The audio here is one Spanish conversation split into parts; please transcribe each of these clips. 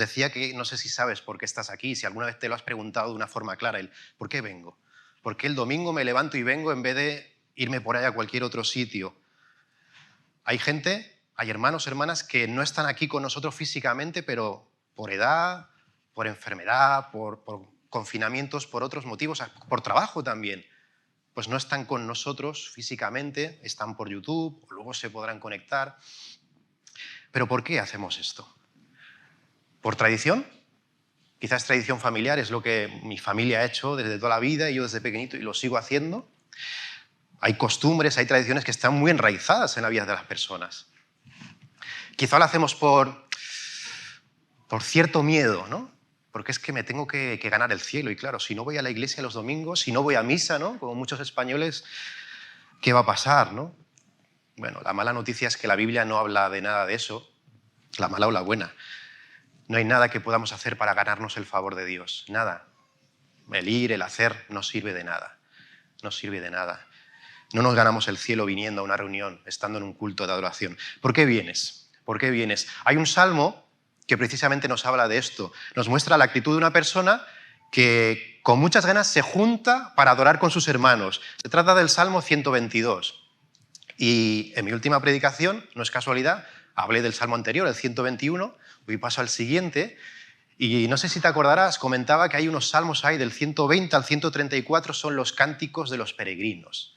decía que no sé si sabes por qué estás aquí, si alguna vez te lo has preguntado de una forma clara, ¿por qué vengo? ¿Por qué el domingo me levanto y vengo en vez de irme por ahí a cualquier otro sitio? Hay gente, hay hermanos, hermanas que no están aquí con nosotros físicamente, pero por edad, por enfermedad, por confinamientos, por otros motivos, por trabajo también. Pues no están con nosotros físicamente, están por YouTube, o luego se podrán conectar. ¿Pero por qué hacemos esto? ¿Por tradición? Quizás tradición familiar, es lo que mi familia ha hecho desde toda la vida y yo desde pequeñito y lo sigo haciendo. Hay costumbres, hay tradiciones que están muy enraizadas en la vida de las personas. Quizá lo hacemos por cierto miedo, ¿no? Porque es que me tengo que ganar el cielo y claro, si no voy a la iglesia los domingos, si no voy a misa, ¿no? Como muchos españoles, ¿qué va a pasar, no? Bueno, la mala noticia es que la Biblia no habla de nada de eso, la mala o la buena. No hay nada que podamos hacer para ganarnos el favor de Dios, nada. El ir, el hacer, no sirve de nada, no sirve de nada. No nos ganamos el cielo viniendo a una reunión, estando en un culto de adoración. ¿Por qué vienes? ¿Por qué vienes? Hay un salmo que precisamente nos habla de esto. Nos muestra la actitud de una persona que con muchas ganas se junta para adorar con sus hermanos. Se trata del Salmo 122. Y en mi última predicación, no es casualidad, hablé del Salmo anterior, el 121, hoy paso al siguiente. Y no sé si te acordarás, comentaba que hay unos salmos ahí del 120 al 134, son los cánticos de los peregrinos.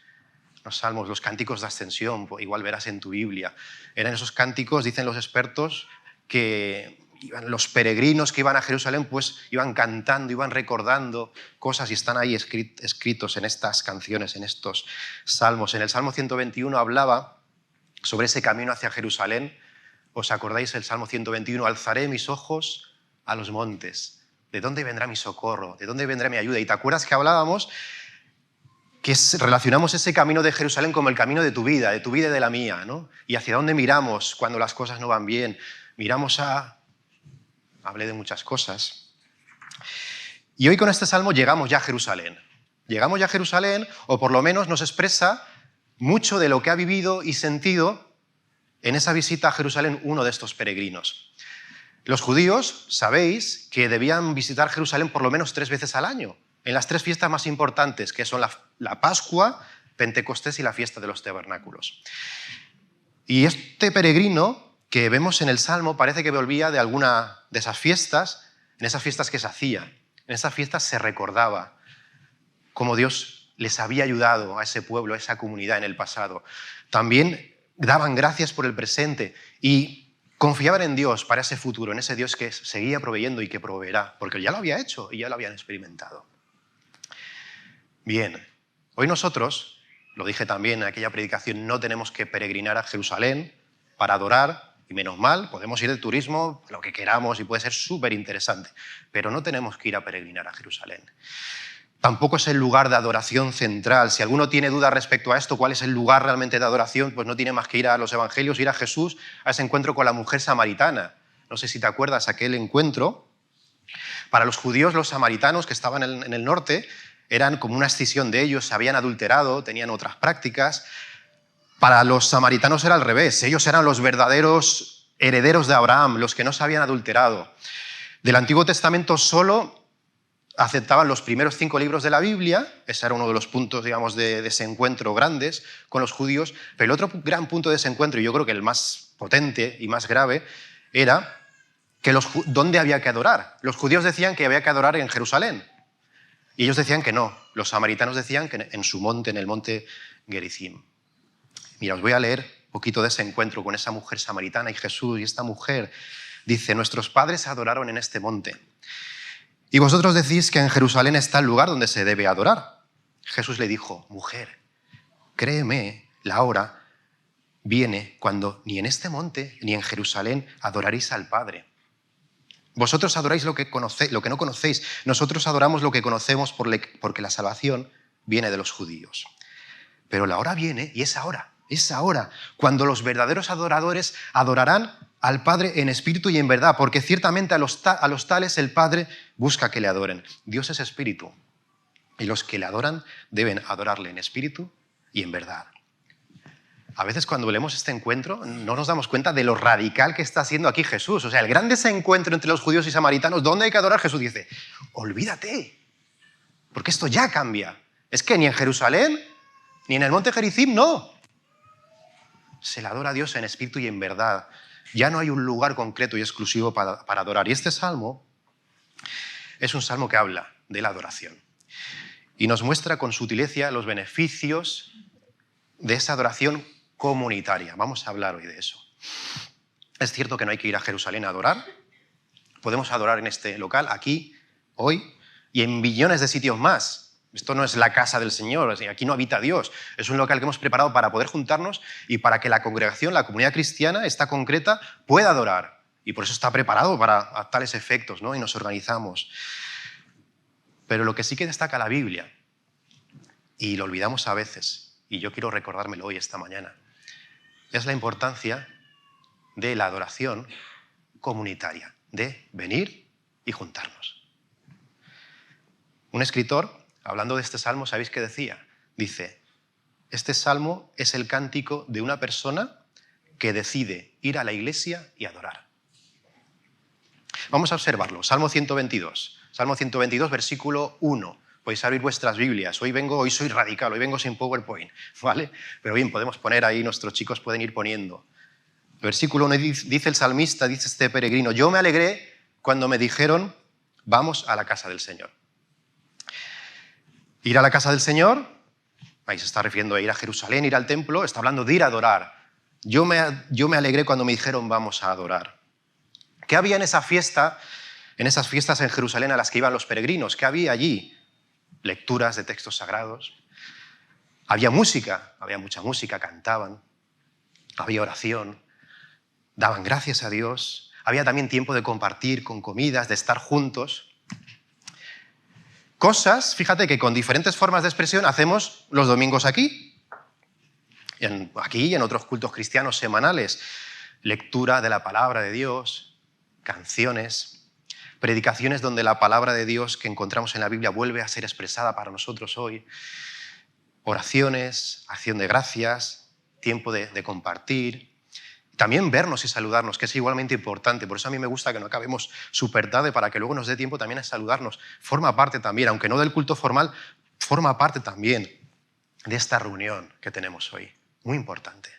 Los salmos, los cánticos de ascensión, igual verás en tu Biblia. Eran esos cánticos, dicen los expertos, que los peregrinos que iban a Jerusalén pues iban cantando, iban recordando cosas y están ahí escritos en estas canciones, en estos salmos. En el Salmo 121 hablaba sobre ese camino hacia Jerusalén. ¿Os acordáis el Salmo 121? Alzaré mis ojos a los montes. ¿De dónde vendrá mi socorro? ¿De dónde vendrá mi ayuda? Y te acuerdas que hablábamos que relacionamos ese camino de Jerusalén como el camino de tu vida y de la mía, ¿no? Y hacia dónde miramos cuando las cosas no van bien. Miramos hablé de muchas cosas. Y hoy con este salmo llegamos ya a Jerusalén. Llegamos ya a Jerusalén, o por lo menos nos expresa mucho de lo que ha vivido y sentido en esa visita a Jerusalén uno de estos peregrinos. Los judíos, sabéis, que debían visitar Jerusalén por lo menos 3 veces al año, en las 3 fiestas más importantes, que son la Pascua, Pentecostés y la fiesta de los tabernáculos. Y este peregrino que vemos en el Salmo parece que volvía de alguna de esas fiestas, en esas fiestas que se hacían. En esas fiestas se recordaba cómo Dios les había ayudado a ese pueblo, a esa comunidad en el pasado. También daban gracias por el presente y confiaban en Dios para ese futuro, en ese Dios que seguía proveyendo y que proveerá, porque ya lo había hecho y ya lo habían experimentado. Bien, hoy nosotros, lo dije también en aquella predicación, no tenemos que peregrinar a Jerusalén para adorar, y menos mal, podemos ir de turismo, lo que queramos, y puede ser súper interesante, pero no tenemos que ir a peregrinar a Jerusalén. Tampoco es el lugar de adoración central. Si alguno tiene dudas respecto a esto, cuál es el lugar realmente de adoración, pues no tiene más que ir a los evangelios, ir a Jesús, a ese encuentro con la mujer samaritana. No sé si te acuerdas aquel encuentro. Para los judíos, los samaritanos que estaban en el norte eran como una escisión de ellos, se habían adulterado, tenían otras prácticas. Para los samaritanos era al revés, ellos eran los verdaderos herederos de Abraham, los que no se habían adulterado. Del Antiguo Testamento solo aceptaban los primeros 5 libros de la Biblia, ese era uno de los puntos, digamos, de ese encuentro grandes con los judíos, pero el otro gran punto de ese encuentro, y yo creo que el más potente y más grave, era que ¿dónde había que adorar? Los judíos decían que había que adorar en Jerusalén, y ellos decían que no, los samaritanos decían que en su monte, en el monte Gerizim. Mira, os voy a leer un poquito de ese encuentro con esa mujer samaritana y Jesús, y esta mujer dice: nuestros padres adoraron en este monte, y vosotros decís que en Jerusalén está el lugar donde se debe adorar. Jesús le dijo: mujer, créeme, la hora viene cuando ni en este monte ni en Jerusalén adoraréis al Padre. Vosotros adoráis lo que no conocéis, nosotros adoramos lo que conocemos porque la salvación viene de los judíos. Pero la hora viene, y es ahora, cuando los verdaderos adoradores adorarán al Padre en espíritu y en verdad, porque ciertamente a los tales el Padre busca que le adoren. Dios es espíritu, y los que le adoran deben adorarle en espíritu y en verdad. A veces cuando leemos este encuentro no nos damos cuenta de lo radical que está haciendo aquí Jesús. O sea, el gran desencuentro entre los judíos y samaritanos, ¿dónde hay que adorar? Jesús dice, olvídate, porque esto ya cambia. Es que ni en Jerusalén, ni en el monte Gerizim, no. Se le adora a Dios en espíritu y en verdad. Ya no hay un lugar concreto y exclusivo para adorar. Y este salmo es un salmo que habla de la adoración y nos muestra con sutileza los beneficios de esa adoración comunitaria. Vamos a hablar hoy de eso. Es cierto que no hay que ir a Jerusalén a adorar. Podemos adorar en este local, aquí, hoy, y en millones de sitios más. Esto no es la casa del Señor, aquí no habita Dios. Es un local que hemos preparado para poder juntarnos y para que la congregación, la comunidad cristiana, esta concreta, pueda adorar. Y por eso está preparado para tales efectos, ¿no? Y nos organizamos. Pero lo que sí que destaca la Biblia, y lo olvidamos a veces, y yo quiero recordármelo hoy, esta mañana, es la importancia de la adoración comunitaria, de venir y juntarnos. Un escritor, hablando de este salmo, ¿sabéis qué decía? Dice, este salmo es el cántico de una persona que decide ir a la iglesia y adorar. Vamos a observarlo. Salmo 122. Salmo 122, versículo 1. Podéis abrir vuestras Biblias. Hoy soy radical, hoy vengo sin PowerPoint, ¿vale? Pero bien, podemos poner ahí, nuestros chicos pueden ir poniendo. Versículo 1 dice el salmista, dice este peregrino, yo me alegré cuando me dijeron, vamos a la casa del Señor. Ir a la casa del Señor, ahí se está refiriendo a ir a Jerusalén, ir al templo, está hablando de ir a adorar. Yo me alegré cuando me dijeron, vamos a adorar. ¿Qué había en esa fiesta, en esas fiestas en Jerusalén a las que iban los peregrinos? ¿Qué había allí? Lecturas de textos sagrados. Había música, había mucha música, cantaban. Había oración, daban gracias a Dios. Había también tiempo de compartir con comidas, de estar juntos. Cosas, fíjate, que con diferentes formas de expresión hacemos los domingos aquí. Aquí y en otros cultos cristianos semanales. Lectura de la palabra de Dios, canciones, predicaciones donde la palabra de Dios que encontramos en la Biblia vuelve a ser expresada para nosotros hoy, oraciones, acción de gracias, tiempo de compartir, también vernos y saludarnos, que es igualmente importante. Por eso a mí me gusta que no acabemos súper tarde para que luego nos dé tiempo también a saludarnos. Forma parte también, aunque no del culto formal, forma parte también de esta reunión que tenemos hoy. Muy importante.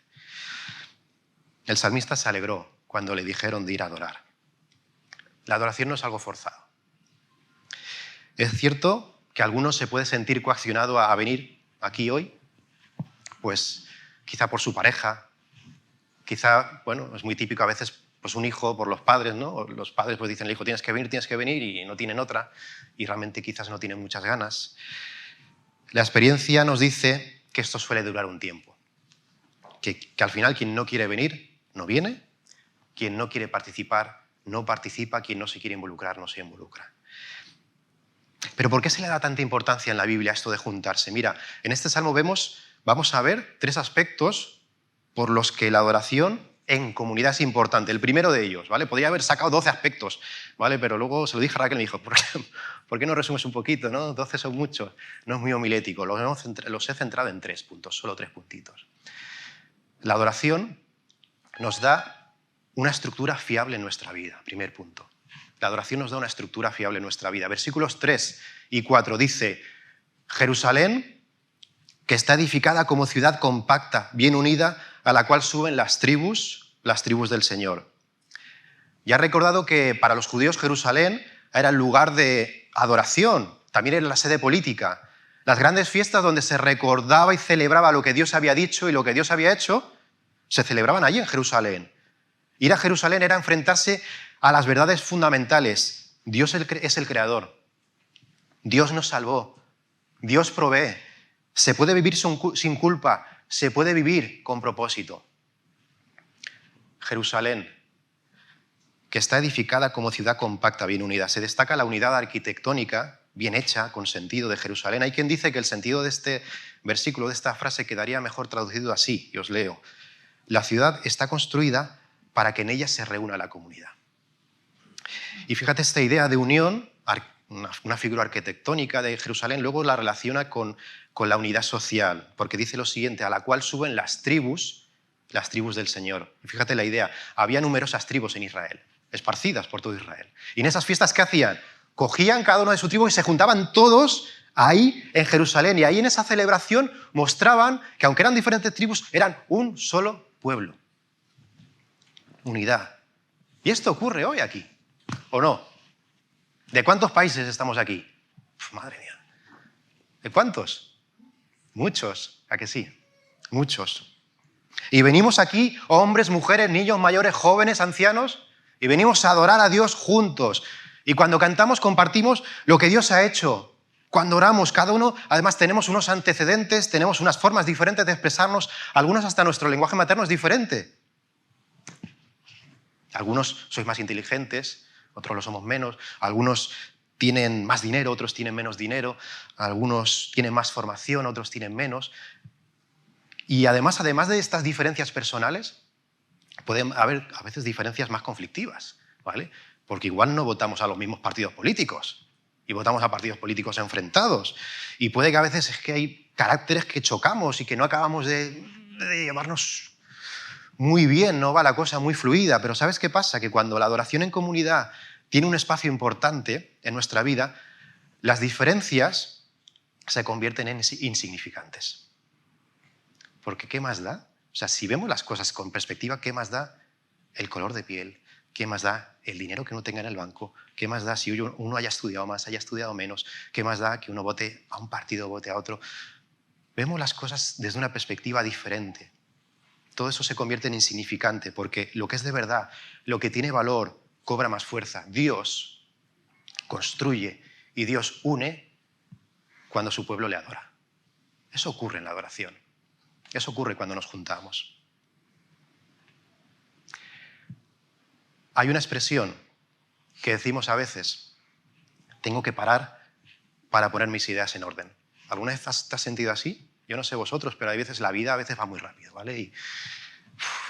El salmista se alegró cuando le dijeron de ir a adorar. La adoración no es algo forzado. Es cierto que algunos se puede sentir coaccionado a venir aquí hoy, pues quizá por su pareja, quizá, bueno, es muy típico a veces pues un hijo por los padres, ¿no? Los padres pues dicen al hijo tienes que venir y no tienen otra y realmente quizás no tienen muchas ganas. La experiencia nos dice que esto suele durar un tiempo, que al final quien no quiere venir no viene, quien no quiere participar no participa, quien no se quiere involucrar no se involucra. Pero ¿por qué se le da tanta importancia en la Biblia a esto de juntarse? Mira, en este salmo vamos a ver 3 aspectos por los que la adoración en comunidad es importante. El primero de ellos, ¿vale? Podría haber sacado 12 aspectos, ¿vale? Pero luego se lo dije a Raquel y me dijo, ¿por qué no resumes un poquito, no? 12 son muchos, no es muy homilético. Los he centrado en 3 puntos, solo 3 puntitos. La adoración nos da una estructura fiable en nuestra vida, primer punto. La adoración nos da una estructura fiable en nuestra vida. Versículos 3 y 4 dice, Jerusalén, que está edificada como ciudad compacta, bien unida, a la cual suben las tribus del Señor. Ya he recordado que para los judíos Jerusalén era el lugar de adoración, también era la sede política. Las grandes fiestas donde se recordaba y celebraba lo que Dios había dicho y lo que Dios había hecho, se celebraban allí en Jerusalén. Ir a Jerusalén era enfrentarse a las verdades fundamentales. Dios es el creador. Dios nos salvó. Dios provee. Se puede vivir sin culpa. Se puede vivir con propósito. Jerusalén, que está edificada como ciudad compacta, bien unida. Se destaca la unidad arquitectónica, bien hecha, con sentido de Jerusalén. Hay quien dice que el sentido de este versículo, de esta frase, quedaría mejor traducido así, y os leo. La ciudad está construida para que en ella se reúna la comunidad. Y fíjate esta idea de unión, una figura arquitectónica de Jerusalén, luego la relaciona con la unidad social, porque dice lo siguiente, a la cual suben las tribus las tribus del Señor. Y fíjate la idea, había numerosas tribus en Israel, esparcidas por todo Israel. Y en esas fiestas, ¿qué hacían? Cogían cada uno de su tribu y se juntaban todos ahí en Jerusalén. Y ahí en esa celebración mostraban que aunque eran diferentes tribus, eran un solo pueblo. Unidad. Y esto ocurre hoy aquí, ¿o no? ¿De cuántos países estamos aquí? Madre mía. ¿De cuántos? Muchos, ¿a que sí? Muchos. Y venimos aquí, hombres, mujeres, niños, mayores, jóvenes, ancianos, y venimos a adorar a Dios juntos. Y cuando cantamos compartimos lo que Dios ha hecho. Cuando oramos, cada uno, además tenemos unos antecedentes, tenemos unas formas diferentes de expresarnos, algunos hasta nuestro lenguaje materno es diferente. Algunos sois más inteligentes, otros lo somos menos, algunos tienen más dinero, otros tienen menos dinero, algunos tienen más formación, otros tienen menos. Y además de estas diferencias personales, pueden haber a veces diferencias más conflictivas, ¿vale? Porque igual no votamos a los mismos partidos políticos y votamos a partidos políticos enfrentados. Y puede que a veces es que hay caracteres que chocamos y que no acabamos de llevarnos muy bien, no va la cosa muy fluida. Pero ¿sabes qué pasa? Que cuando la adoración en comunidad tiene un espacio importante en nuestra vida, las diferencias se convierten en insignificantes. Porque ¿qué más da? O sea, si vemos las cosas con perspectiva, ¿qué más da el color de piel? ¿Qué más da el dinero que uno tenga en el banco? ¿Qué más da si uno haya estudiado más, haya estudiado menos? ¿Qué más da que uno vote a un partido, vote a otro? Vemos las cosas desde una perspectiva diferente. Todo eso se convierte en insignificante porque lo que es de verdad, lo que tiene valor, cobra más fuerza. Dios construye y Dios une cuando su pueblo le adora. Eso ocurre en la adoración. Eso ocurre cuando nos juntamos. Hay una expresión que decimos a veces, tengo que parar para poner mis ideas en orden. ¿Alguna vez te has sentido así? Yo no sé vosotros, pero hay veces la vida va muy rápido, ¿vale?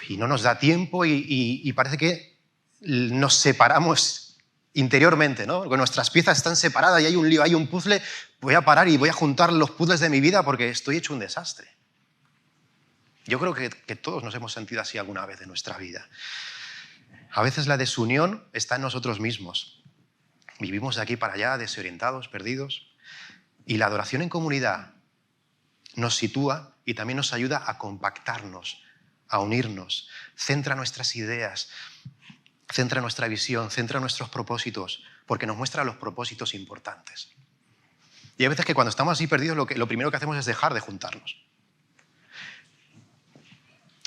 Y no nos da tiempo y parece que nos separamos interiormente, ¿no? Porque nuestras piezas están separadas y hay un lío, hay un puzzle. Voy a parar y voy a juntar los puzzles de mi vida porque estoy hecho un desastre. Yo creo que todos nos hemos sentido así alguna vez en nuestra vida. A veces la desunión está en nosotros mismos. Vivimos de aquí para allá, desorientados, perdidos. Y la adoración en comunidad nos sitúa y también nos ayuda a compactarnos, a unirnos, centra nuestras ideas, centra nuestra visión, centra nuestros propósitos, porque nos muestra los propósitos importantes. Y hay veces que cuando estamos así perdidos, lo primero que hacemos es dejar de juntarnos.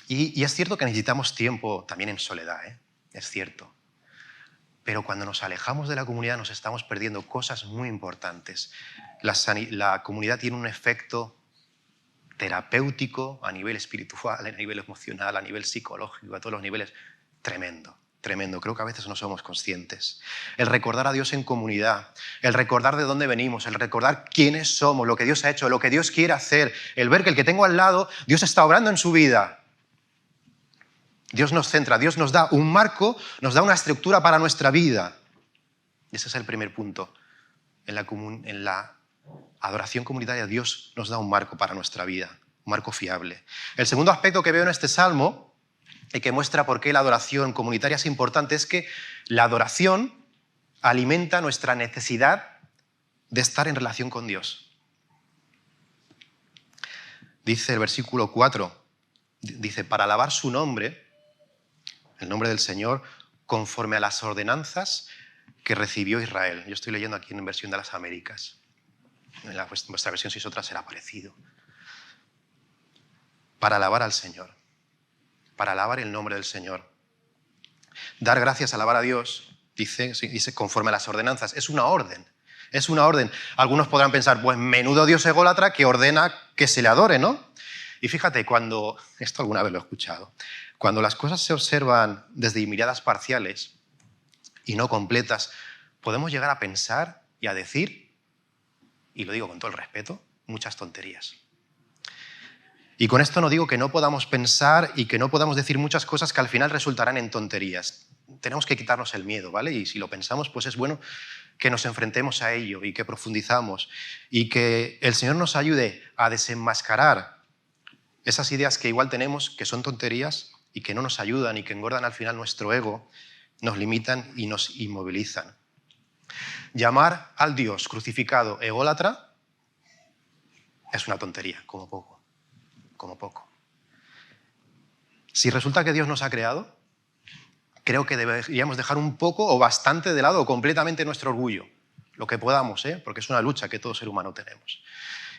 Y es cierto que necesitamos tiempo también en soledad, ¿eh? Es cierto. Pero cuando nos alejamos de la comunidad nos estamos perdiendo cosas muy importantes. La comunidad tiene un efecto terapéutico a nivel espiritual, a nivel emocional, a nivel psicológico, a todos los niveles. Tremendo, tremendo. Creo que a veces no somos conscientes. El recordar a Dios en comunidad, el recordar de dónde venimos, el recordar quiénes somos, lo que Dios ha hecho, lo que Dios quiere hacer, el ver que el que tengo al lado, Dios está obrando en su vida. Dios nos centra, Dios nos da un marco, nos da una estructura para nuestra vida. Y ese es el primer punto. En la adoración comunitaria, Dios nos da un marco para nuestra vida, un marco fiable. El segundo aspecto que veo en este salmo y que muestra por qué la adoración comunitaria es importante es que la adoración alimenta nuestra necesidad de estar en relación con Dios. Dice el versículo 4, dice, para alabar su nombre, el nombre del Señor, conforme a las ordenanzas que recibió Israel. Yo estoy leyendo aquí en versión de las Américas. En vuestra versión, si es otra, será parecido. Para alabar al Señor, para alabar el nombre del Señor. Dar gracias, alabar a Dios, dice conforme a las ordenanzas. Es una orden, es una orden. Algunos podrán pensar, pues menudo Dios ególatra que ordena que se le adore, ¿no? Y fíjate, esto alguna vez lo he escuchado, cuando las cosas se observan desde miradas parciales y no completas, podemos llegar a pensar y a decir, y lo digo con todo el respeto, muchas tonterías. Y con esto no digo que no podamos pensar y que no podamos decir muchas cosas que al final resultarán en tonterías. Tenemos que quitarnos el miedo, ¿vale? Y si lo pensamos, pues es bueno que nos enfrentemos a ello y que profundizamos y que el Señor nos ayude a desenmascarar Esas ideas que igual tenemos, que son tonterías y que no nos ayudan y que engordan al final nuestro ego, nos limitan y nos inmovilizan. Llamar al Dios crucificado ególatra es una tontería, como poco, como poco. Si resulta que Dios nos ha creado, creo que deberíamos dejar un poco o bastante de lado o completamente nuestro orgullo, lo que podamos, porque es una lucha que todo ser humano tenemos.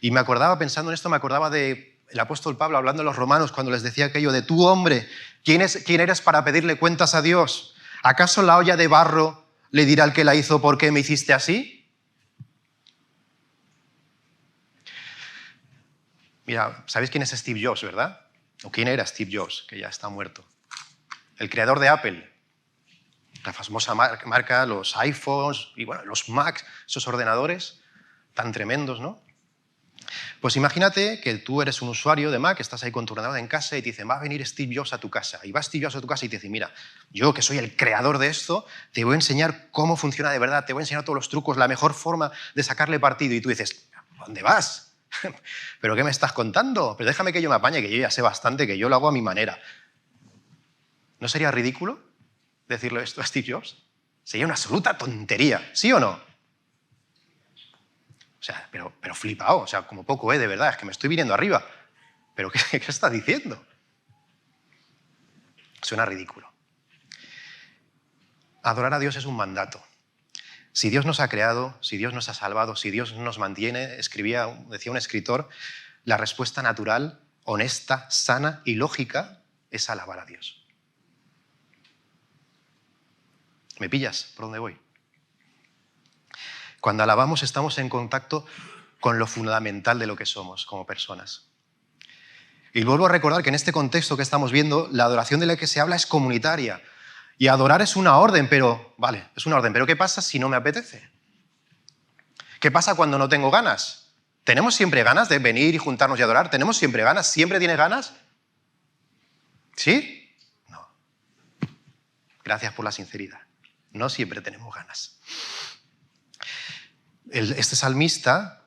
Y me acordaba, pensando en esto, me acordaba del apóstol Pablo hablando a los romanos cuando les decía aquello de tú, hombre, ¿quién eres para pedirle cuentas a Dios? ¿Acaso la olla de barro le dirá al que la hizo por qué me hiciste así? Mira, ¿sabéis quién es Steve Jobs, verdad? ¿O quién era Steve Jobs, que ya está muerto? El creador de Apple, la famosa marca, los iPhones y bueno, los Macs, esos ordenadores tan tremendos, ¿no? Pues imagínate que tú eres un usuario de Mac, estás ahí con tu ordenador en casa y te dicen, va a venir Steve Jobs a tu casa. Y va Steve Jobs a tu casa y te dice, mira, yo que soy el creador de esto, te voy a enseñar cómo funciona de verdad, te voy a enseñar todos los trucos, la mejor forma de sacarle partido. Y tú dices, ¿dónde vas? ¿Pero qué me estás contando? Pero déjame que yo me apañe, que yo ya sé bastante, que yo lo hago a mi manera. ¿No sería ridículo decirle esto a Steve Jobs? Sería una absoluta tontería, ¿sí o no? O sea, pero flipado, o sea, como poco, de verdad, es que me estoy viniendo arriba. ¿Pero qué estás diciendo? Suena ridículo. Adorar a Dios es un mandato. Si Dios nos ha creado, si Dios nos ha salvado, si Dios nos mantiene, decía un escritor, la respuesta natural, honesta, sana y lógica es alabar a Dios. ¿Me pillas por dónde voy? Cuando alabamos estamos en contacto con lo fundamental de lo que somos como personas. Y vuelvo a recordar que en este contexto que estamos viendo, la adoración de la que se habla es comunitaria. Y adorar es una orden, pero ¿qué pasa si no me apetece? ¿Qué pasa cuando no tengo ganas? ¿Tenemos siempre ganas de venir y juntarnos y adorar? ¿Tenemos siempre ganas? ¿Siempre tienes ganas? ¿Sí? No. Gracias por la sinceridad. No siempre tenemos ganas. Este salmista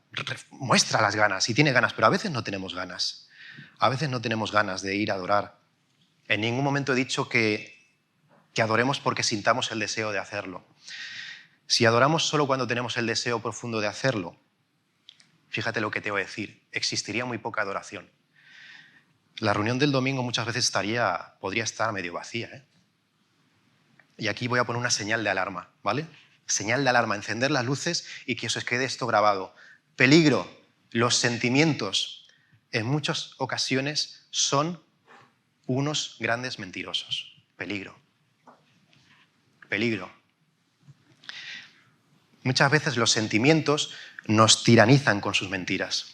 muestra las ganas y tiene ganas, pero a veces no tenemos ganas. A veces no tenemos ganas de ir a adorar. En ningún momento he dicho que adoremos porque sintamos el deseo de hacerlo. Si adoramos solo cuando tenemos el deseo profundo de hacerlo, fíjate lo que te voy a decir, existiría muy poca adoración. La reunión del domingo muchas veces podría estar medio vacía, Y aquí voy a poner una señal de alarma, ¿vale? Señal de alarma, encender las luces y que os quede esto grabado. Peligro, los sentimientos en muchas ocasiones son unos grandes mentirosos. Peligro. Peligro. Muchas veces los sentimientos nos tiranizan con sus mentiras.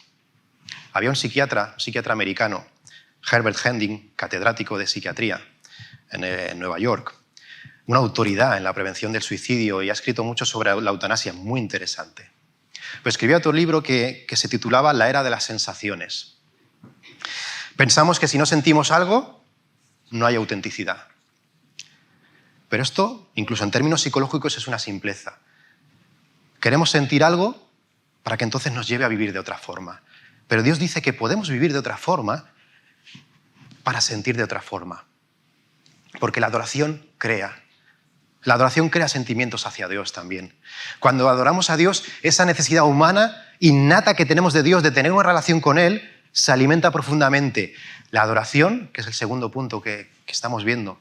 Había un psiquiatra americano, Herbert Hending, catedrático de psiquiatría en Nueva York, una autoridad en la prevención del suicidio y ha escrito mucho sobre la eutanasia, muy interesante. Pues escribió otro libro que se titulaba La era de las sensaciones. Pensamos que si no sentimos algo, no hay autenticidad. Pero esto, incluso en términos psicológicos, es una simpleza. Queremos sentir algo para que entonces nos lleve a vivir de otra forma. Pero Dios dice que podemos vivir de otra forma para sentir de otra forma. Porque la adoración crea. La adoración crea sentimientos hacia Dios también. Cuando adoramos a Dios, esa necesidad humana innata que tenemos de Dios, de tener una relación con Él, se alimenta profundamente. La adoración, que es el segundo punto que estamos viendo,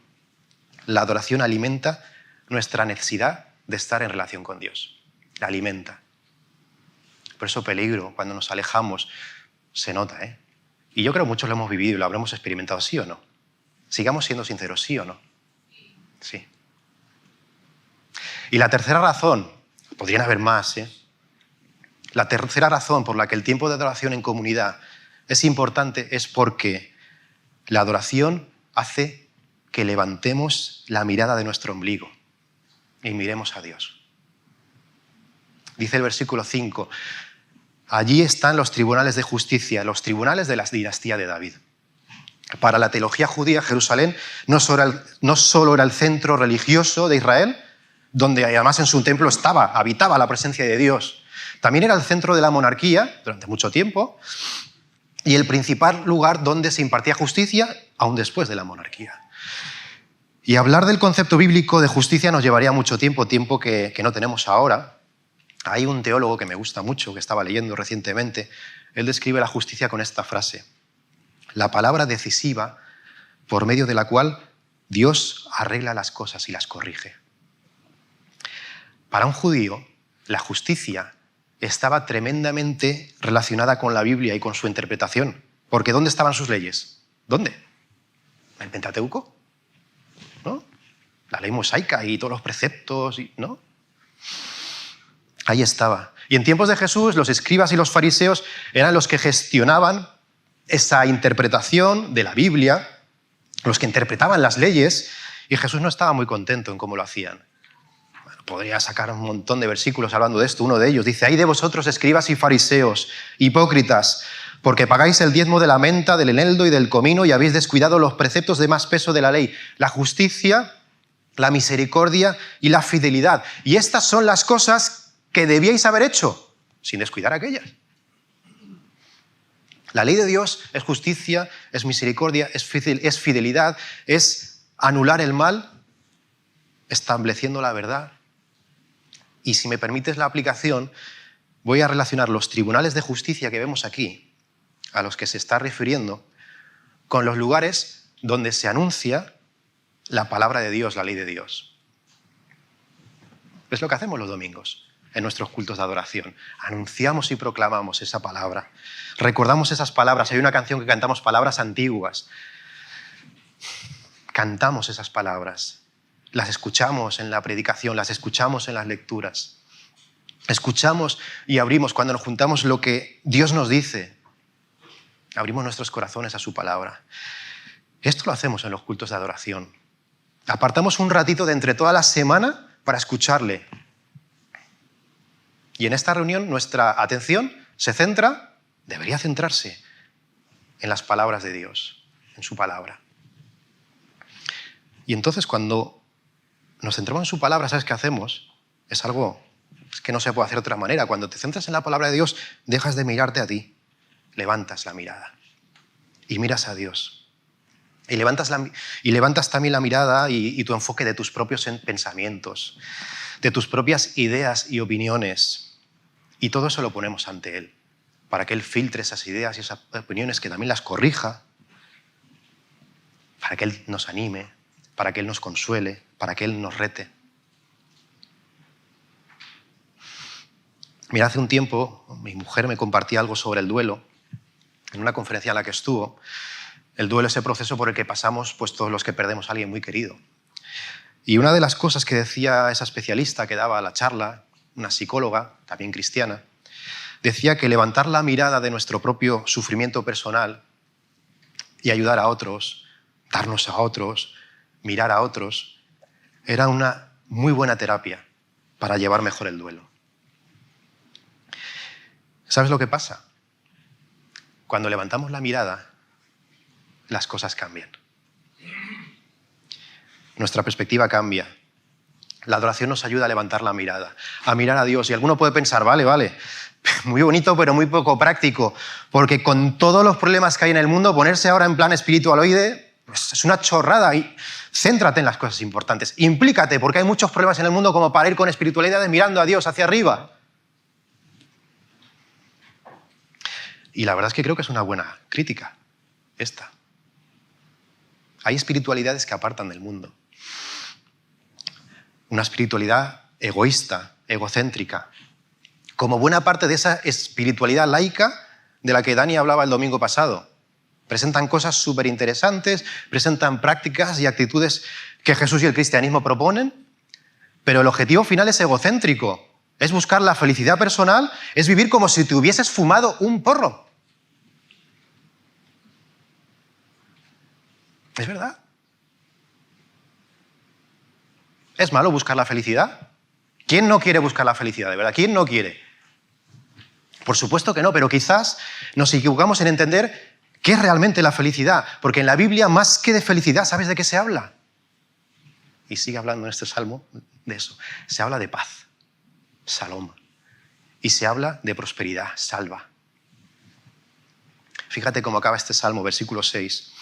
la adoración alimenta nuestra necesidad de estar en relación con Dios. La alimenta. Por eso peligro, cuando nos alejamos, se nota, Y yo creo que muchos lo hemos vivido y lo habremos experimentado, ¿sí o no? Sigamos siendo sinceros, ¿sí o no? Sí. Y la tercera razón, podrían haber más, La tercera razón por la que el tiempo de adoración en comunidad es importante es porque la adoración hace que levantemos la mirada de nuestro ombligo y miremos a Dios. Dice el versículo 5, allí están los tribunales de justicia, los tribunales de la dinastía de David. Para la teología judía, Jerusalén no solo era el centro religioso de Israel, donde además en su templo habitaba la presencia de Dios. También era el centro de la monarquía durante mucho tiempo y el principal lugar donde se impartía justicia, aún después de la monarquía. Y hablar del concepto bíblico de justicia nos llevaría mucho tiempo que no tenemos ahora. Hay un teólogo que me gusta mucho, que estaba leyendo recientemente. Él describe la justicia con esta frase: la palabra decisiva por medio de la cual Dios arregla las cosas y las corrige. Para un judío, la justicia estaba tremendamente relacionada con la Biblia y con su interpretación. Porque ¿dónde estaban sus leyes? ¿Dónde? ¿En el Pentateuco? ¿No? La ley mosaica y todos los preceptos, ¿no? Ahí estaba. Y en tiempos de Jesús, los escribas y los fariseos eran los que gestionaban esa interpretación de la Biblia, los que interpretaban las leyes, y Jesús no estaba muy contento en cómo lo hacían. Bueno, podría sacar un montón de versículos hablando de esto. Uno de ellos dice: «Ay de vosotros, escribas y fariseos, hipócritas, porque pagáis el diezmo de la menta, del eneldo y del comino y habéis descuidado los preceptos de más peso de la ley, la justicia, la misericordia y la fidelidad. Y estas son las cosas que debíais haber hecho, sin descuidar aquellas». La ley de Dios es justicia, es misericordia, es fidelidad, es anular el mal, estableciendo la verdad. Y si me permites la aplicación, voy a relacionar los tribunales de justicia que vemos aquí, a los que se está refiriendo, con los lugares donde se anuncia la palabra de Dios, la ley de Dios. Es lo que hacemos los domingos en nuestros cultos de adoración. Anunciamos y proclamamos esa palabra. Recordamos esas palabras. Hay una canción que cantamos, palabras antiguas. Cantamos esas palabras. Las escuchamos en la predicación, las escuchamos en las lecturas. Escuchamos y abrimos cuando nos juntamos lo que Dios nos dice. Abrimos nuestros corazones a su palabra. Esto lo hacemos en los cultos de adoración. Apartamos un ratito de entre toda la semana para escucharle. Y en esta reunión nuestra atención debería centrarse en las palabras de Dios, en su palabra. Y entonces cuando nos centramos en su palabra, ¿sabes qué hacemos? Es que no se puede hacer de otra manera. Cuando te centras en la palabra de Dios, dejas de mirarte a ti. Levantas la mirada y miras a Dios. Y levantas también la mirada y tu enfoque de tus propios pensamientos, de tus propias ideas y opiniones. Y todo eso lo ponemos ante Él, para que Él filtre esas ideas y esas opiniones, que también las corrija, para que Él nos anime, para que Él nos consuele, para que Él nos rete. Mira, hace un tiempo mi mujer me compartía algo sobre el duelo, en una conferencia en la que estuvo. El duelo es ese proceso por el que pasamos pues, todos los que perdemos a alguien muy querido. Y una de las cosas que decía esa especialista que daba la charla, una psicóloga, también cristiana, decía que levantar la mirada de nuestro propio sufrimiento personal y ayudar a otros, darnos a otros, mirar a otros, era una muy buena terapia para llevar mejor el duelo. ¿Sabes lo que pasa? Cuando levantamos la mirada, las cosas cambian. Nuestra perspectiva cambia. La adoración nos ayuda a levantar la mirada, a mirar a Dios. Y alguno puede pensar, vale, muy bonito, pero muy poco práctico, porque con todos los problemas que hay en el mundo, ponerse ahora en plan espiritualoide pues es una chorrada. Y céntrate en las cosas importantes. Implícate, porque hay muchos problemas en el mundo como para ir con espiritualidad mirando a Dios hacia arriba. Y la verdad es que creo que es una buena crítica, esta. Hay espiritualidades que apartan del mundo. Una espiritualidad egoísta, egocéntrica, como buena parte de esa espiritualidad laica de la que Dani hablaba el domingo pasado. Presentan cosas súper interesantes, presentan prácticas y actitudes que Jesús y el cristianismo proponen, pero el objetivo final es egocéntrico. Es buscar la felicidad personal, es vivir como si te hubieses fumado un porro. ¿Es verdad? ¿Es malo buscar la felicidad? ¿Quién no quiere buscar la felicidad, de verdad? ¿Quién no quiere? Por supuesto que no, pero quizás nos equivocamos en entender qué es realmente la felicidad. Porque en la Biblia, más que de felicidad, ¿sabes de qué se habla? Y sigue hablando en este salmo de eso. Se habla de paz, shalom. Y se habla de prosperidad, salva. Fíjate cómo acaba este salmo, versículo 6.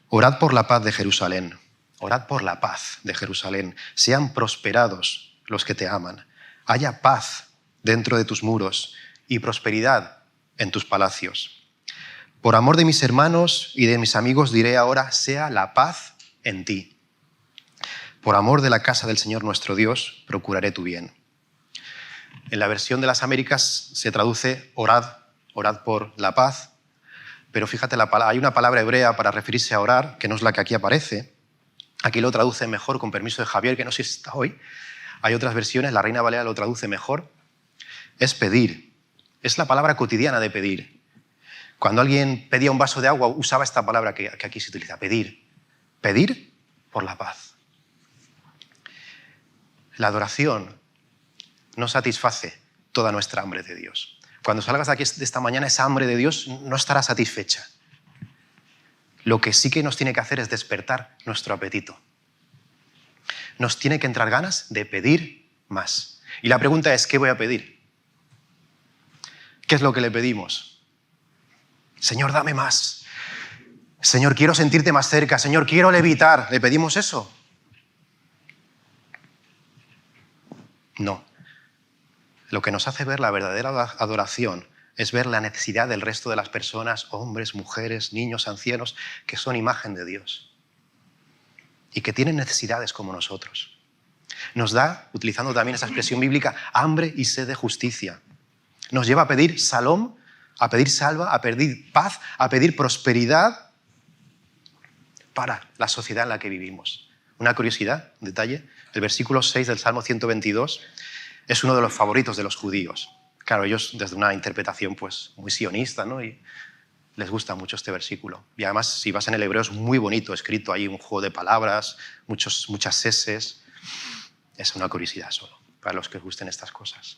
Orad por la paz de Jerusalén. Orad por la paz de Jerusalén. Sean prosperados los que te aman. Haya paz dentro de tus muros y prosperidad en tus palacios. Por amor de mis hermanos y de mis amigos diré ahora, sea la paz en ti. Por amor de la casa del Señor nuestro Dios, procuraré tu bien. En la versión de las Américas se traduce orad por la paz, pero fíjate, hay una palabra hebrea para referirse a orar, que no es la que aquí aparece. Aquí lo traduce mejor, con permiso de Javier, que no sé si está hoy. Hay otras versiones, la Reina Valera lo traduce mejor. Es pedir. Es la palabra cotidiana de pedir. Cuando alguien pedía un vaso de agua, usaba esta palabra que aquí se utiliza, pedir. Pedir por la paz. La adoración no satisface toda nuestra hambre de Dios. Cuando salgas de aquí de esta mañana, esa hambre de Dios no estará satisfecha. Lo que sí que nos tiene que hacer es despertar nuestro apetito. Nos tiene que entrar ganas de pedir más. Y la pregunta es, ¿qué voy a pedir? ¿Qué es lo que le pedimos? Señor, dame más. Señor, quiero sentirte más cerca. Señor, quiero levitar. ¿Le pedimos eso? No. Lo que nos hace ver la verdadera adoración es ver la necesidad del resto de las personas, hombres, mujeres, niños, ancianos, que son imagen de Dios y que tienen necesidades como nosotros. Nos da, utilizando también esa expresión bíblica, hambre y sed de justicia. Nos lleva a pedir salom, a pedir salva, a pedir paz, a pedir prosperidad para la sociedad en la que vivimos. Una curiosidad, un detalle, el versículo 6 del Salmo 122 es uno de los favoritos de los judíos. Claro, ellos desde una interpretación pues, muy sionista, ¿no? Y les gusta mucho este versículo. Y además, si vas en el hebreo, es muy bonito, escrito ahí un juego de palabras, muchas eses. Es una curiosidad solo, para los que os gusten estas cosas.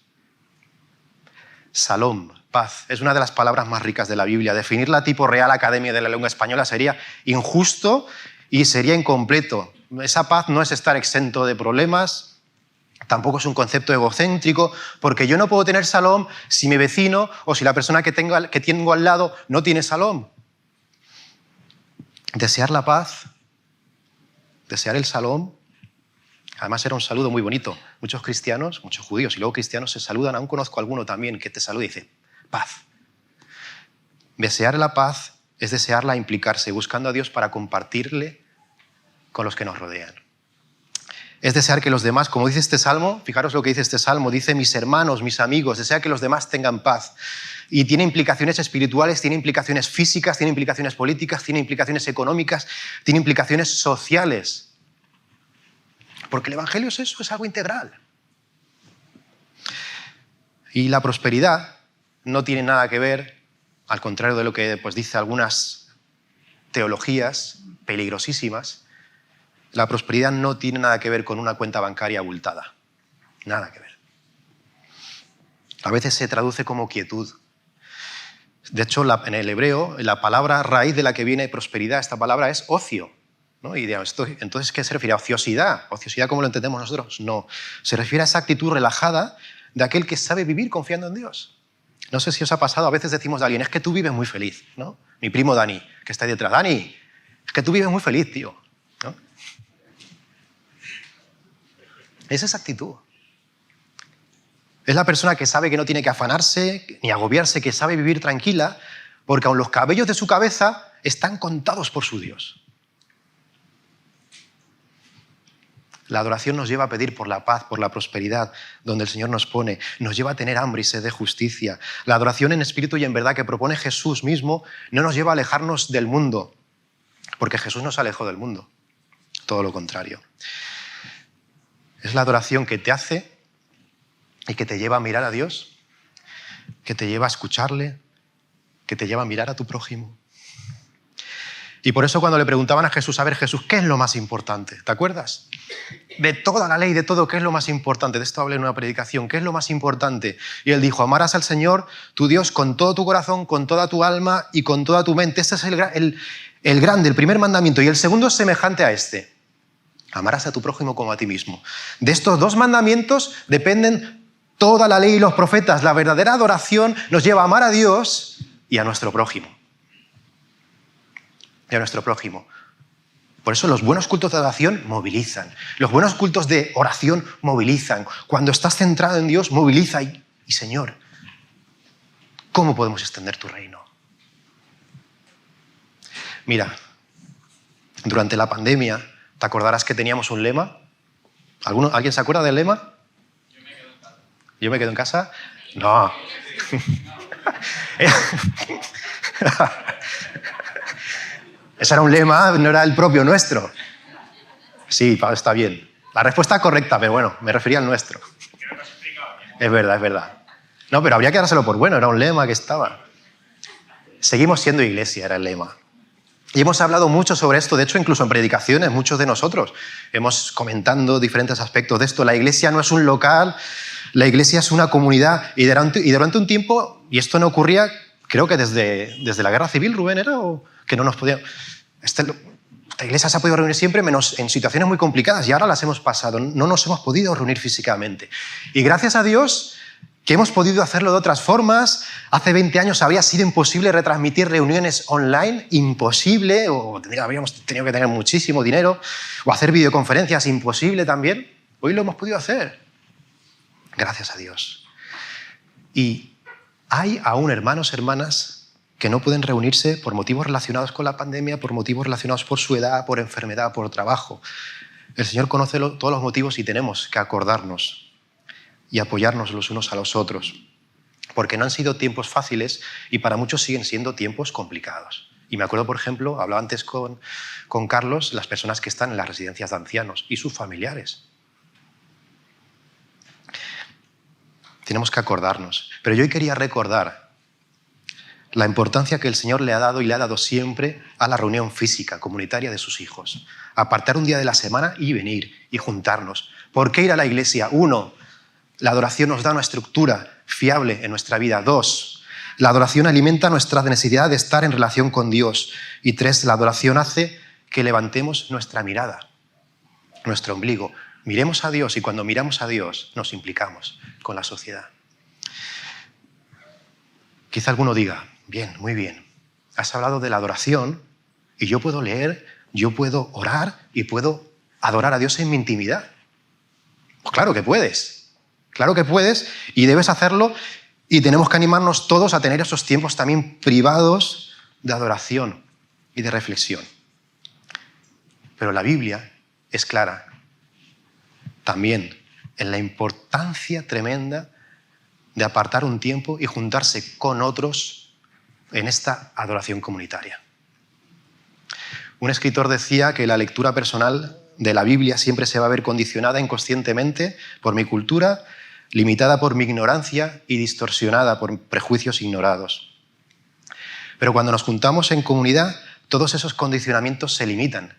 Salom, paz, es una de las palabras más ricas de la Biblia. Definirla tipo Real Academia de la Lengua Española sería injusto y sería incompleto. Esa paz no es estar exento de problemas, tampoco es un concepto egocéntrico, porque yo no puedo tener salom si mi vecino o si la persona que tengo al lado no tiene salom. Desear la paz, desear el salom, además era un saludo muy bonito. Muchos cristianos, muchos judíos y luego cristianos se saludan, aún conozco a alguno también que te saluda y dice, paz. Desear la paz es desearla implicarse, buscando a Dios para compartirle con los que nos rodean. Es desear que los demás, como dice este salmo, fijaros lo que dice este salmo, dice mis hermanos, mis amigos, desea que los demás tengan paz. Y tiene implicaciones espirituales, tiene implicaciones físicas, tiene implicaciones políticas, tiene implicaciones económicas, tiene implicaciones sociales. Porque el Evangelio es eso, es algo integral. Y la prosperidad no tiene nada que ver, al contrario de lo que pues, dice algunas teologías peligrosísimas, la prosperidad no tiene nada que ver con una cuenta bancaria abultada. Nada que ver. A veces se traduce como quietud. De hecho, en el hebreo, la palabra raíz de la que viene prosperidad, esta palabra es ocio, ¿no? Y digamos, entonces, ¿qué se refiere? ¿A ociosidad? ¿Ociosidad como lo entendemos nosotros? No. Se refiere a esa actitud relajada de aquel que sabe vivir confiando en Dios. No sé si os ha pasado, a veces decimos de alguien, es que tú vives muy feliz, ¿no? Mi primo Dani, que está ahí detrás. Dani, es que tú vives muy feliz, tío. ¿No? Es esa actitud. Es la persona que sabe que no tiene que afanarse ni agobiarse, que sabe vivir tranquila, porque aun los cabellos de su cabeza están contados por su Dios. La adoración nos lleva a pedir por la paz, por la prosperidad, donde el Señor nos pone. Nos lleva a tener hambre y sed de justicia. La adoración en espíritu y en verdad que propone Jesús mismo no nos lleva a alejarnos del mundo, porque Jesús nos alejó del mundo. Todo lo contrario. Es la adoración que te hace y que te lleva a mirar a Dios, que te lleva a escucharle, que te lleva a mirar a tu prójimo. Y por eso cuando le preguntaban a Jesús, a ver Jesús, ¿qué es lo más importante? ¿Te acuerdas? De toda la ley, de todo, ¿qué es lo más importante? De esto hablé en una predicación, ¿qué es lo más importante? Y él dijo, amarás al Señor, tu Dios, con todo tu corazón, con toda tu alma y con toda tu mente. Este es el grande, el primer mandamiento. Y el segundo es semejante a este. Amarás a tu prójimo como a ti mismo. De estos dos mandamientos dependen toda la ley y los profetas. La verdadera adoración nos lleva a amar a Dios y a nuestro prójimo. Y a nuestro prójimo. Por eso los buenos cultos de adoración movilizan. Los buenos cultos de oración movilizan. Cuando estás centrado en Dios, moviliza. Y Señor, ¿cómo podemos extender tu reino? Mira, durante la pandemia, ¿te acordarás que teníamos un lema? ¿Alguien se acuerda del lema? ¿Yo me quedo en casa? No. Ese era un lema, no era el propio nuestro. Sí, está bien. La respuesta es correcta, pero bueno, me refería al nuestro. Es verdad, es verdad. No, pero habría que dárselo por bueno, era un lema que estaba. Seguimos siendo iglesia, era el lema. Y hemos hablado mucho sobre esto, de hecho, incluso en predicaciones, muchos de nosotros hemos comentando diferentes aspectos de esto. La iglesia no es un local, la iglesia es una comunidad. Y durante un tiempo, y esto no ocurría, creo que desde la guerra civil, Rubén, ¿era? ¿O que no nos podía...? Esta iglesia se ha podido reunir siempre, menos en situaciones muy complicadas, y ahora las hemos pasado. No nos hemos podido reunir físicamente. Y gracias a Dios que hemos podido hacerlo de otras formas. Hace 20 años habría sido imposible retransmitir reuniones online, imposible, o habríamos tenido que tener muchísimo dinero, o hacer videoconferencias, imposible también. Hoy lo hemos podido hacer. Gracias a Dios. Y hay aún hermanos, hermanas, que no pueden reunirse por motivos relacionados con la pandemia, por motivos relacionados por su edad, por enfermedad, por trabajo. El Señor conoce todos los motivos y tenemos que acordarnos y apoyarnos los unos a los otros, porque no han sido tiempos fáciles y para muchos siguen siendo tiempos complicados. Y me acuerdo, por ejemplo, hablaba antes con Carlos, las personas que están en las residencias de ancianos y sus familiares. Tenemos que acordarnos. Pero yo hoy quería recordar la importancia que el Señor le ha dado y le ha dado siempre a la reunión física, comunitaria de sus hijos. Apartar un día de la semana y venir y juntarnos. ¿Por qué ir a la iglesia? 1, la adoración nos da una estructura fiable en nuestra vida. 2, la adoración alimenta nuestra necesidad de estar en relación con Dios. Y 3, la adoración hace que levantemos nuestra mirada, nuestro ombligo. Miremos a Dios y cuando miramos a Dios nos implicamos con la sociedad. Quizá alguno diga, bien, muy bien, has hablado de la adoración y yo puedo leer, yo puedo orar y puedo adorar a Dios en mi intimidad. Pues claro que puedes y debes hacerlo y tenemos que animarnos todos a tener esos tiempos también privados de adoración y de reflexión. Pero la Biblia es clara también en la importancia tremenda de apartar un tiempo y juntarse con otros en esta adoración comunitaria. Un escritor decía que la lectura personal de la Biblia siempre se va a ver condicionada inconscientemente por mi cultura, limitada por mi ignorancia y distorsionada por prejuicios ignorados. Pero cuando nos juntamos en comunidad, todos esos condicionamientos se limitan,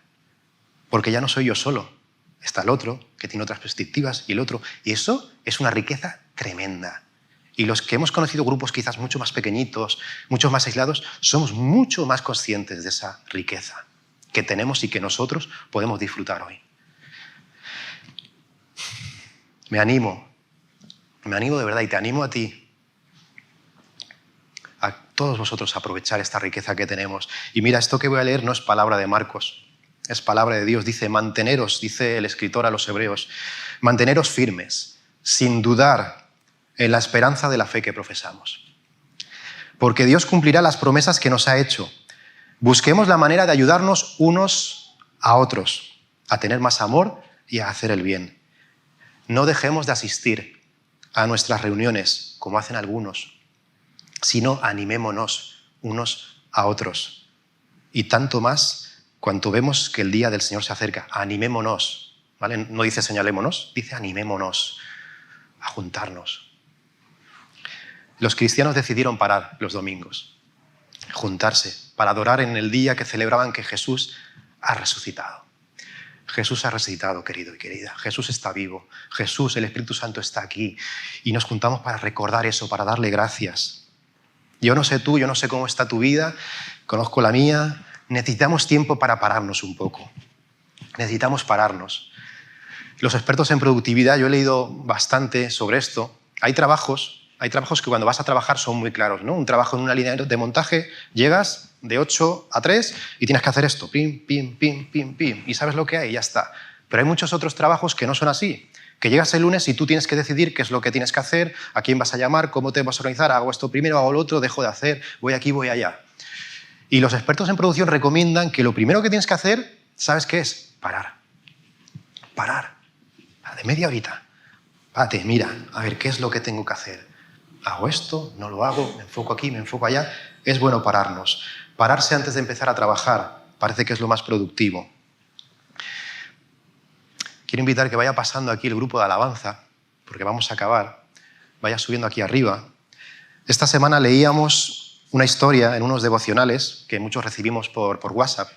porque ya no soy yo solo, está el otro, que tiene otras perspectivas, y el otro, y eso es una riqueza tremenda. Y los que hemos conocido grupos quizás mucho más pequeñitos, mucho más aislados, somos mucho más conscientes de esa riqueza que tenemos y que nosotros podemos disfrutar hoy. Me animo de verdad y te animo a ti, a todos vosotros a aprovechar esta riqueza que tenemos. Y mira, esto que voy a leer no es palabra de Marcos, es palabra de Dios. Dice, manteneros, dice el escritor a los hebreos, manteneros firmes, sin dudar en la esperanza de la fe que profesamos. Porque Dios cumplirá las promesas que nos ha hecho. Busquemos la manera de ayudarnos unos a otros, a tener más amor y a hacer el bien. No dejemos de asistir a nuestras reuniones, como hacen algunos, sino animémonos unos a otros. Y tanto más cuanto vemos que el día del Señor se acerca. Animémonos, ¿vale? No dice señalémonos, dice animémonos a juntarnos. Los cristianos decidieron parar los domingos, juntarse para adorar en el día que celebraban que Jesús ha resucitado. Jesús ha resucitado, querido y querida. Jesús está vivo. Jesús, el Espíritu Santo, está aquí. Y nos juntamos para recordar eso, para darle gracias. Yo no sé tú, yo no sé cómo está tu vida, conozco la mía. Necesitamos tiempo para pararnos un poco. Necesitamos pararnos. Los expertos en productividad, yo he leído bastante sobre esto. Hay trabajos Hay trabajos que cuando vas a trabajar son muy claros, ¿no? Un trabajo en una línea de montaje, llegas de 8 a 3 y tienes que hacer esto, pim, pim, pim, pim, pim, y sabes lo que hay y ya está. Pero hay muchos otros trabajos que no son así, que llegas el lunes y tú tienes que decidir qué es lo que tienes que hacer, a quién vas a llamar, cómo te vas a organizar, hago esto primero, hago lo otro, dejo de hacer, voy aquí, voy allá. Y los expertos en producción recomiendan que lo primero que tienes que hacer, ¿sabes qué es? Parar. Parar. De media horita. Párate, mira, a ver, ¿qué es lo que tengo que hacer? ¿Hago esto? ¿No lo hago? ¿Me enfoco aquí? ¿Me enfoco allá? Es bueno pararnos. Pararse antes de empezar a trabajar parece que es lo más productivo. Quiero invitar que vaya pasando aquí el grupo de alabanza, porque vamos a acabar. Vaya subiendo aquí arriba. Esta semana leíamos una historia en unos devocionales que muchos recibimos por WhatsApp.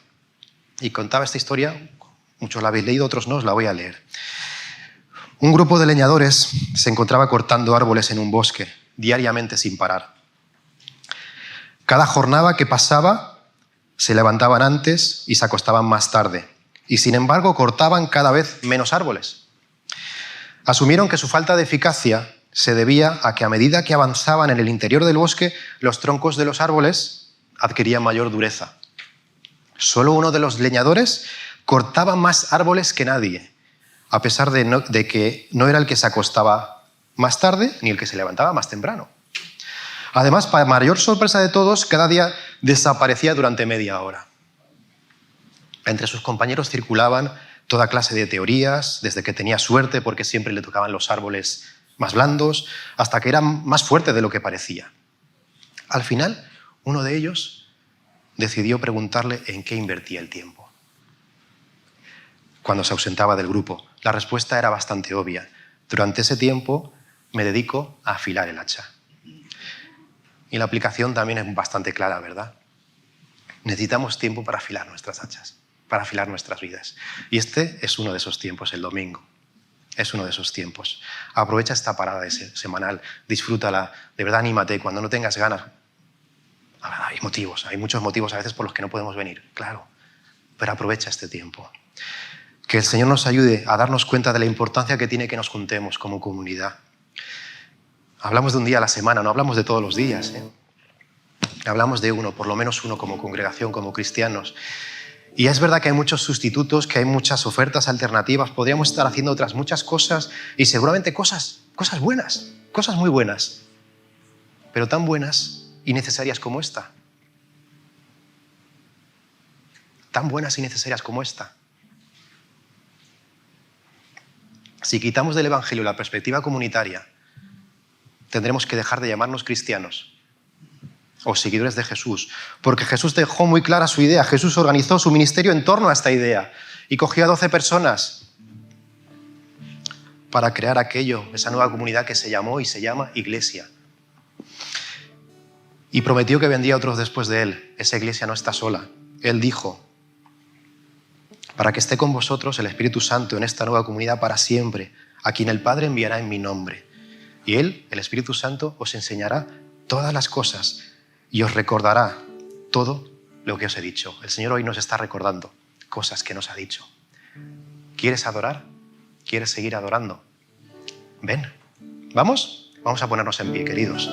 Y contaba esta historia, muchos la habéis leído, otros no, os la voy a leer. Un grupo de leñadores se encontraba cortando árboles en un bosque, diariamente sin parar. Cada jornada que pasaba se levantaban antes y se acostaban más tarde. Y sin embargo cortaban cada vez menos árboles. Asumieron que su falta de eficacia se debía a que a medida que avanzaban en el interior del bosque, los troncos de los árboles adquirían mayor dureza. Solo uno de los leñadores cortaba más árboles que nadie, a pesar de que no era el que se acostaba más tarde ni el que se levantaba más temprano. Además, para mayor sorpresa de todos, cada día desaparecía durante media hora. Entre sus compañeros circulaban toda clase de teorías, desde que tenía suerte porque siempre le tocaban los árboles más blandos, hasta que era más fuerte de lo que parecía. Al final, uno de ellos decidió preguntarle en qué invertía el tiempo cuando se ausentaba del grupo. La respuesta era bastante obvia. Durante ese tiempo me dedico a afilar el hacha. Y la aplicación también es bastante clara, ¿verdad? Necesitamos tiempo para afilar nuestras hachas, para afilar nuestras vidas. Y este es uno de esos tiempos, el domingo. Es uno de esos tiempos. Aprovecha esta parada semanal, disfrútala, de verdad anímate. Cuando no tengas ganas, hay motivos, hay muchos motivos a veces por los que no podemos venir, claro, pero aprovecha este tiempo. Que el Señor nos ayude a darnos cuenta de la importancia que tiene que nos juntemos como comunidad. Hablamos de un día a la semana, no hablamos de todos los días, ¿eh? Hablamos de uno, por lo menos uno como congregación, como cristianos. Y es verdad que hay muchos sustitutos, que hay muchas ofertas alternativas, podríamos estar haciendo otras muchas cosas y seguramente cosas buenas, cosas muy buenas, pero tan buenas y necesarias como esta. Tan buenas y necesarias como esta. Si quitamos del Evangelio la perspectiva comunitaria, tendremos que dejar de llamarnos cristianos o seguidores de Jesús, porque Jesús dejó muy clara su idea. Jesús organizó su ministerio en torno a esta idea y cogió a 12 personas para crear esa nueva comunidad que se llamó y se llama Iglesia. Y prometió que vendría otros después de él. Esa iglesia no está sola. Él dijo: para que esté con vosotros el Espíritu Santo en esta nueva comunidad para siempre, a quien el Padre enviará en mi nombre. Y Él, el Espíritu Santo, os enseñará todas las cosas y os recordará todo lo que os he dicho. El Señor hoy nos está recordando cosas que nos ha dicho. ¿Quieres adorar? ¿Quieres seguir adorando? Ven, ¿vamos? Vamos a ponernos en pie, queridos.